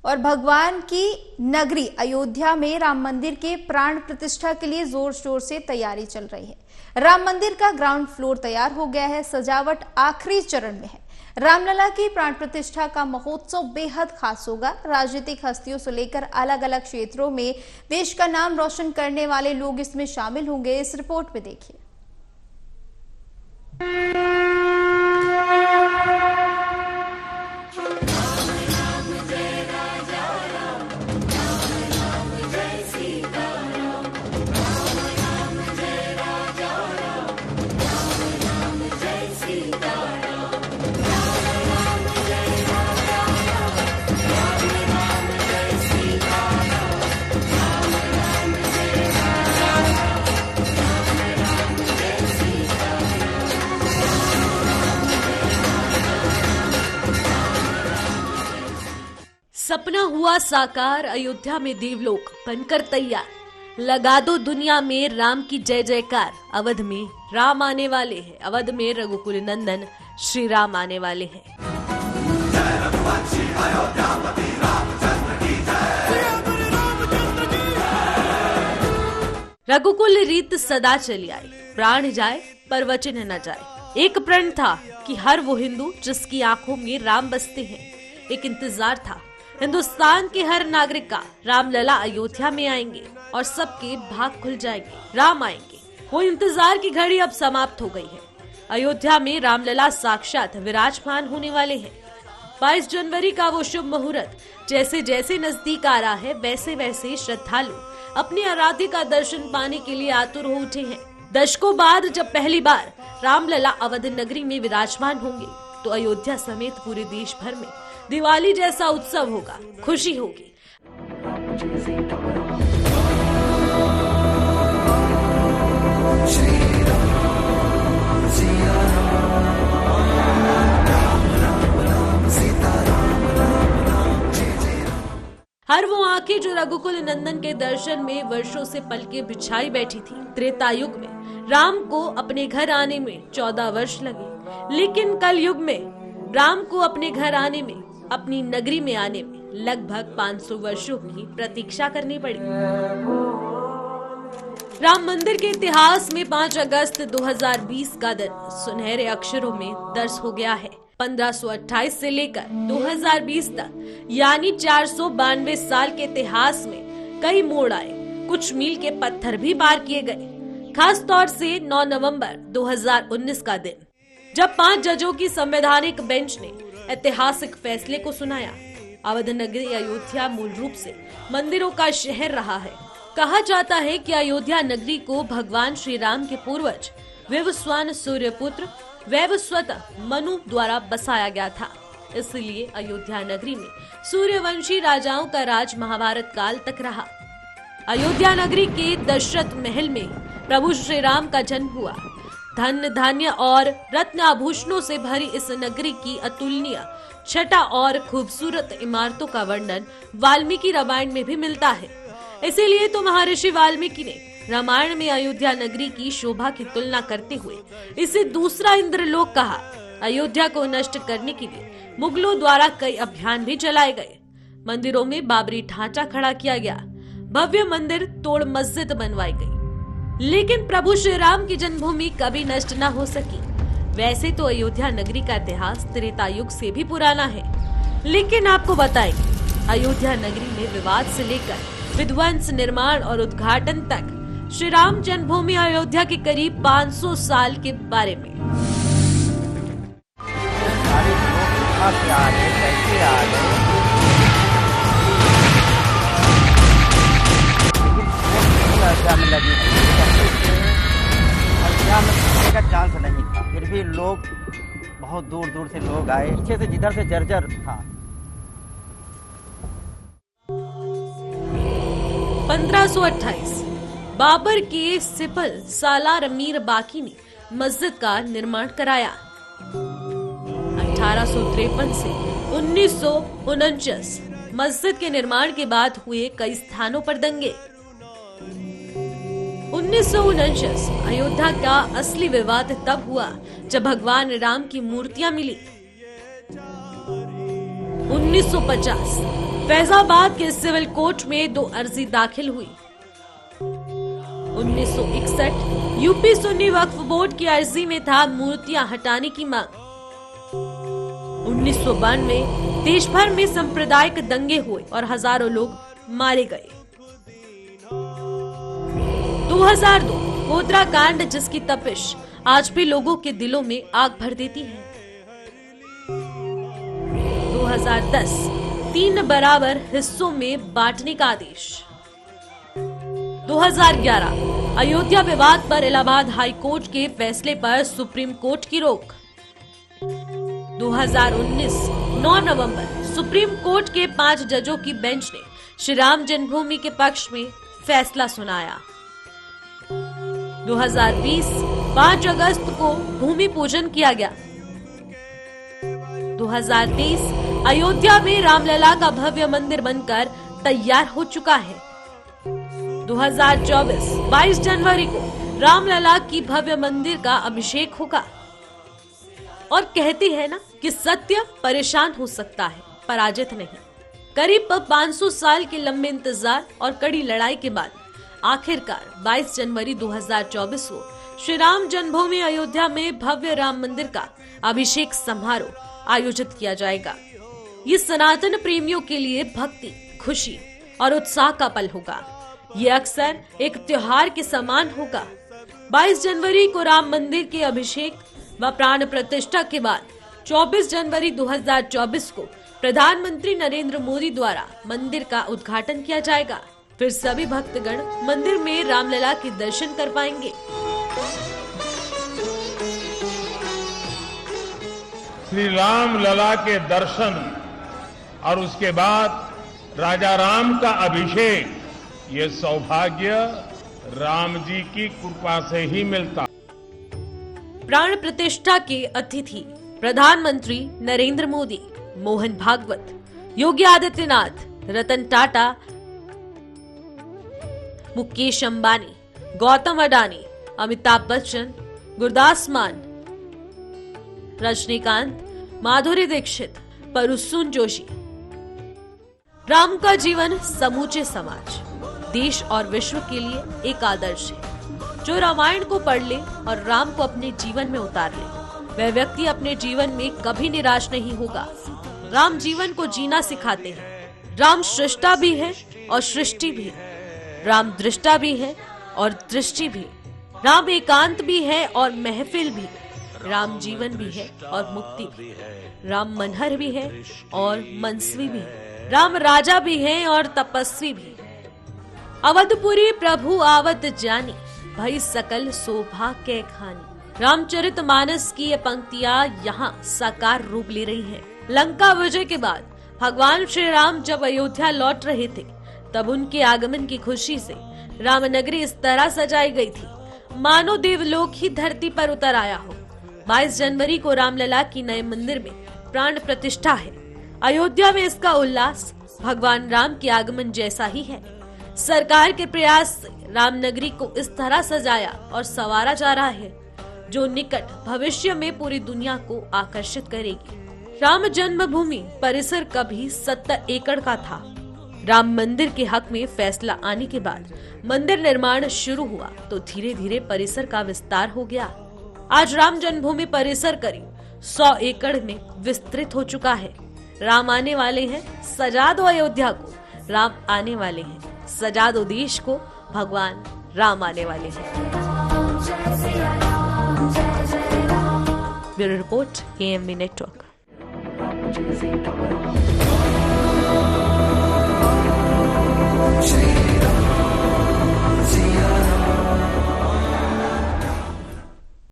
और भगवान की नगरी अयोध्या में राम मंदिर के प्राण प्रतिष्ठा के लिए जोर शोर से तैयारी चल रही है। राम मंदिर का ग्राउंड फ्लोर तैयार हो गया है, सजावट आखिरी चरण में है। रामलला की प्राण प्रतिष्ठा का महोत्सव बेहद खास होगा। राजनीतिक हस्तियों से लेकर अलग अलग क्षेत्रों में देश का नाम रोशन करने वाले लोग इसमें शामिल होंगे। इस रिपोर्ट में देखिए। सपना हुआ साकार, अयोध्या में देवलोक बनकर तैयार। लगा दो दुनिया में राम की जय जयकार। अवध में राम आने वाले हैं, अवध में रघुकुल नंदन श्री राम आने वाले हैं। रघुकुल रीत सदा चली आई, प्राण जाए पर वचन न जाए। एक प्रण था कि हर वो हिंदू जिसकी आंखों में राम बसते हैं। एक इंतजार था हिंदुस्तान के हर नागरिक का, रामलला अयोध्या में आएंगे और सबके भाग खुल जाएंगे, राम आएंगे। वो इंतजार की घड़ी अब समाप्त हो गई है। अयोध्या में रामलला साक्षात विराजमान होने वाले हैं। 22 जनवरी का वो शुभ मुहूर्त जैसे जैसे नजदीक आ रहा है, वैसे वैसे श्रद्धालु अपने आराध्य का दर्शन पाने के लिए आतुर हो उठे हैं। दशकों बाद जब पहली बार रामलला अवध नगरी में विराजमान होंगे तो अयोध्या समेत पूरे देश भर में दिवाली जैसा उत्सव होगा, खुशी होगी। हर वो आंखें जो रघुकुल नंदन के दर्शन में वर्षों से पलके बिछाई बैठी थी। त्रेता युग में राम को अपने घर आने में 14 वर्ष लगे, लेकिन कल युग में राम को अपने घर आने में, अपनी नगरी में आने में लगभग 500 वर्षों की प्रतीक्षा करनी पड़ी। राम मंदिर के इतिहास में 5 अगस्त 2020 का दिन सुनहरे अक्षरों में दर्ज हो गया है। 1528 से लेकर 2020 तक यानी 492 साल के इतिहास में कई मोड़ आए, कुछ मील के पत्थर भी पार किए गए। खास तौर से 9 नवंबर 2019 का दिन, जब 5 जजों की संवैधानिक बेंच ने ऐतिहासिक फैसले को सुनाया। अवध नगरी अयोध्या मूल रूप से मंदिरों का शहर रहा है। कहा जाता है कि अयोध्या नगरी को भगवान श्री राम के पूर्वज विवस्वान सूर्यपुत्र वैवस्वत मनु द्वारा बसाया गया था। इसलिए अयोध्या नगरी में सूर्यवंशी राजाओं का राज महाभारत काल तक रहा। अयोध्या नगरी के दशरथ महल में प्रभु श्री राम का जन्म हुआ। धन धान्य और रत्न आभूषणों से भरी इस नगरी की अतुलनीय छटा और खूबसूरत इमारतों का वर्णन वाल्मीकि रामायण में भी मिलता है। इसीलिए तो महर्षि वाल्मीकि ने रामायण में अयोध्या नगरी की शोभा की तुलना करते हुए इसे दूसरा इंद्रलोक कहा। अयोध्या को नष्ट करने के लिए मुगलों द्वारा कई अभियान भी चलाए गए। मंदिरों में बाबरी ढांचा खड़ा किया गया, भव्य मंदिर तोड़ मस्जिद बनवाई गई, लेकिन प्रभु श्री राम की जन्मभूमि कभी नष्ट न हो सकी। वैसे तो अयोध्या नगरी का इतिहास त्रेता युग से भी पुराना है, लेकिन आपको बताएंगे अयोध्या नगरी में विवाद से लेकर विध्वंस, निर्माण और उद्घाटन तक श्री राम जन्मभूमि अयोध्या के करीब 500 साल के बारे में। का चांस नहीं था, फिर भी लोग बहुत दूर दूर से लोग आए, पीछे से जिधर से जर्जर था। 1528 बाबर के सिपल सालार मीर बाकी ने मस्जिद का निर्माण कराया। 1853 से 1949 मस्जिद के निर्माण के बाद हुए कई स्थानों पर दंगे। 1949 अयोध्या का असली विवाद तब हुआ जब भगवान राम की मूर्तियां मिली। 1950 फैजाबाद के सिविल कोर्ट में 2 अर्जी दाखिल हुई। 1961 यूपी सुन्नी वक्फ बोर्ड की अर्जी में था मूर्तियां हटाने की मांग। 1992 देश भर में सांप्रदायिक दंगे हुए और हजारों लोग मारे गए। 2002 गोधरा कांड, जिसकी तपिश आज भी लोगों के दिलों में आग भर देती है। 2010 3 बराबर हिस्सों में बांटने का आदेश। 2011 अयोध्या विवाद पर इलाहाबाद हाई कोर्ट के फैसले पर सुप्रीम कोर्ट की रोक। 2019 9 नवंबर सुप्रीम कोर्ट के 5 जजों की बेंच ने श्री राम जन्मभूमि के पक्ष में फैसला सुनाया। 2020 5 अगस्त को भूमि पूजन किया गया। 2023 अयोध्या में रामलला का भव्य मंदिर बनकर तैयार हो चुका है। 2024 22 जनवरी को रामलला की भव्य मंदिर का अभिषेक होगा। और कहती है ना कि सत्य परेशान हो सकता है, पराजित नहीं। करीब 500 साल के लंबे इंतजार और कड़ी लड़ाई के बाद आखिरकार 22 जनवरी 2024 को श्री राम जन्मभूमि अयोध्या में भव्य राम मंदिर का अभिषेक समारोह आयोजित किया जाएगा। ये सनातन प्रेमियों के लिए भक्ति, खुशी और उत्साह का पल होगा। ये अक्सर एक त्योहार के समान होगा। 22 जनवरी को राम मंदिर के अभिषेक व प्राण प्रतिष्ठा के बाद 24 जनवरी 2024 को प्रधानमंत्री नरेंद्र मोदी द्वारा मंदिर का उद्घाटन किया जाएगा। फिर सभी भक्तगण मंदिर में रामलला के दर्शन कर पाएंगे। श्री राम लला के दर्शन और उसके बाद राजा राम का अभिषेक, ये सौभाग्य राम जी की कृपा से ही मिलता। प्राण प्रतिष्ठा के अतिथि प्रधानमंत्री नरेंद्र मोदी, मोहन भागवत, योगी आदित्यनाथ, रतन टाटा, मुकेश अंबानी, गौतम अडानी, अमिताभ बच्चन, गुरदास मान, रजनीकांत, माधुरी दीक्षित, परुसुन जोशी। राम का जीवन समूचे समाज, देश और विश्व के लिए एक आदर्श है। जो रामायण को पढ़ ले और राम को अपने जीवन में उतार ले, वह व्यक्ति अपने जीवन में कभी निराश नहीं होगा। राम जीवन को जीना सिखाते हैं। राम सृष्टा भी है और सृष्टि भी है। राम दृष्टा भी है और दृष्टि भी। राम एकांत भी है और महफिल भी। राम जीवन भी है और मुक्ति भी। राम मनहर भी है और मनस्वी भी। राम राजा भी है और तपस्वी भी। अवधपुरी प्रभु आवत जानी, भई सकल शोभा के खानी। रामचरितमानस की ये पंक्तियां यहाँ साकार रूप ले रही हैं। लंका विजय के बाद भगवान श्री राम जब अयोध्या लौट रहे थे, तब उनके आगमन की खुशी से रामनगरी इस तरह सजाई गई थी मानो देवलोक ही धरती पर उतर आया हो। 22 जनवरी को रामलला की नए मंदिर में प्राण प्रतिष्ठा है। अयोध्या में इसका उल्लास भगवान राम के आगमन जैसा ही है। सरकार के प्रयास से रामनगरी को इस तरह सजाया और संवारा जा रहा है जो निकट भविष्य में पूरी दुनिया को आकर्षित करेगी। राम जन्मभूमि परिसर कभी 70 एकड़ का था। राम मंदिर के हक में फैसला आने के बाद मंदिर निर्माण शुरू हुआ तो धीरे धीरे परिसर का विस्तार हो गया। आज राम जन्मभूमि परिसर करीब 100 एकड़ में विस्तृत हो चुका है। राम आने वाले हैं, सजा दो अयोध्या को। राम आने वाले हैं, सजा दो देश को। भगवान राम आने वाले हैं। Bureau report, AMV network.